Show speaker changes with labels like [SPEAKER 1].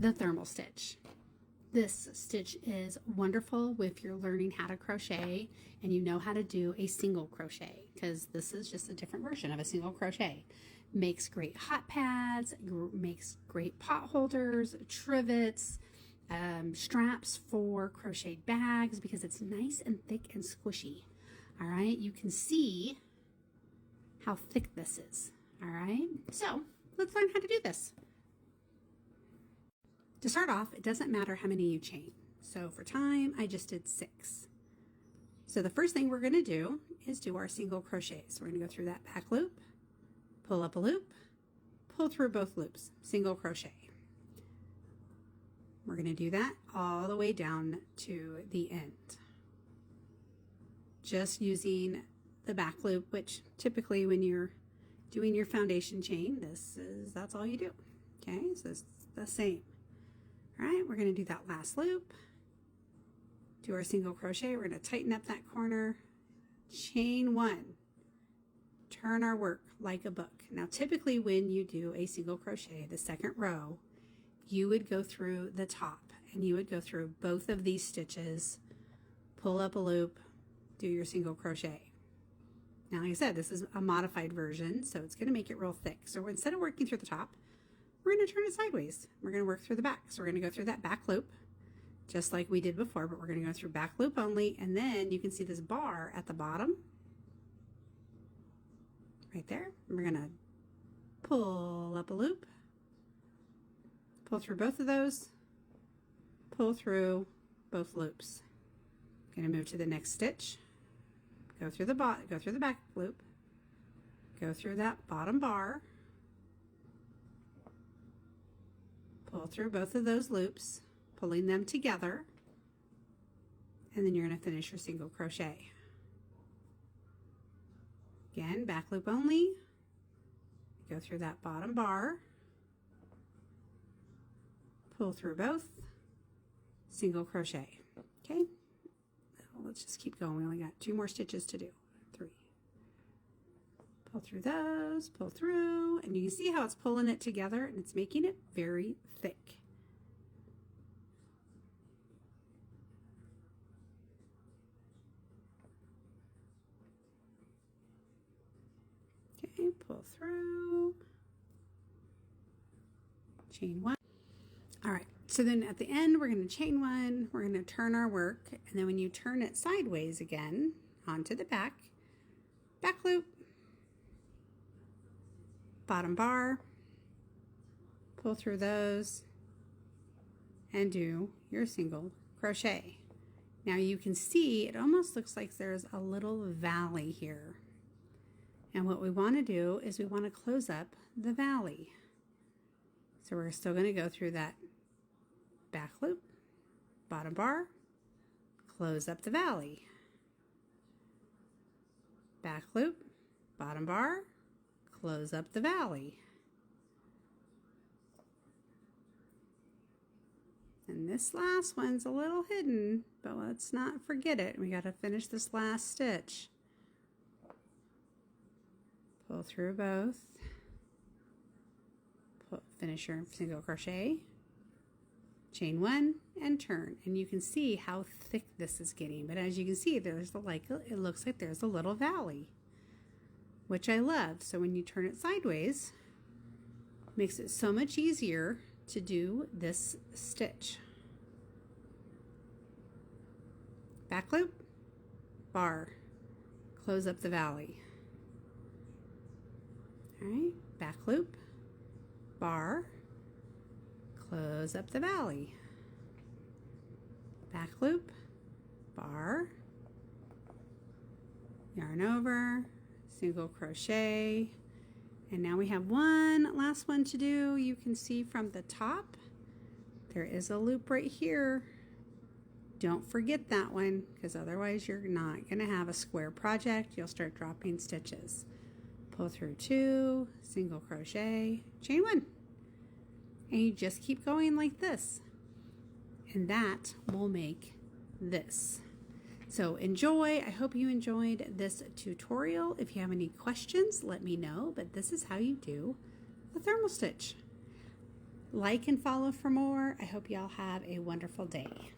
[SPEAKER 1] the thermal stitch. This stitch is wonderful if you're learning how to crochet and you know how to do a single crochet, because this is just a different version of a single crochet. Makes great hot pads, makes great pot holders, trivets, straps for crocheted bags, because it's nice and thick and squishy. All right, you can see how thick this is. All right, so let's learn how to do this. To start off, it doesn't matter how many you chain. So for time, I just did 6. So the first thing we're going to do is do our single crochet. So we're going to go through that back loop, pull up a loop, pull through both loops, single crochet. We're going to do that all the way down to the end. Just using the back loop, which typically when you're doing your foundation chain, that's all you do. Okay, so it's the same. All right, we're going to do that last loop, do our single crochet. We're going to tighten up that corner, chain 1, turn our work like a book. Now, typically when you do a single crochet, the second row, you would go through the top and you would go through both of these stitches, pull up a loop, do your single crochet. Now, like I said, this is a modified version, so it's going to make it real thick. So instead of working through the top, we're going to turn it sideways. We're going to work through the back. So we're going to go through that back loop, just like we did before, but we're going to go through back loop only. And then you can see this bar at the bottom, right there. We're going to pull up a loop, pull through both of those, pull through both loops. Going to move to the next stitch, go through the back loop, go through that bottom bar, pull through both of those loops, pulling them together, and then you're going to finish your single crochet. Again, back loop only, go through that bottom bar, pull through both, single crochet. Okay, let's just keep going. We only got 2 more stitches to do. 3. Pull through those, pull through, and you can see how it's pulling it together and it's making it very thick. Okay, pull through, chain 1. All right, so then at the end, we're going to chain 1, we're going to turn our work, and then when you turn it sideways again, onto the back loop, bottom bar, pull through those, and do your single crochet. Now you can see it almost looks like there's a little valley here. And what we want to do is we want to close up the valley. So we're still going to go through that back loop, bottom bar, close up the valley. Back loop, bottom bar, close up the valley. And this last one's a little hidden, but let's not forget it. We got to finish this last stitch. Pull through both. Finish your single crochet. Chain 1 and turn. And you can see how thick this is getting. But as you can see, there's it looks like there's a little valley, which I love. So when you turn it sideways, it makes it so much easier to do this stitch. Back loop, bar, close up the valley. All right, back loop, bar, close up the valley. Back loop, bar, yarn over, single crochet, and now we have one last one to do. You can see from the top there is a loop right here. Don't forget that one, because otherwise you're not going to have a square project. You'll start dropping stitches. Pull through 2, single crochet, chain 1, and you just keep going like this, and that will make this. So enjoy. I hope you enjoyed this tutorial. If you have any questions, let me know, but this is how you do the thermal stitch. Like and follow for more. I hope y'all have a wonderful day.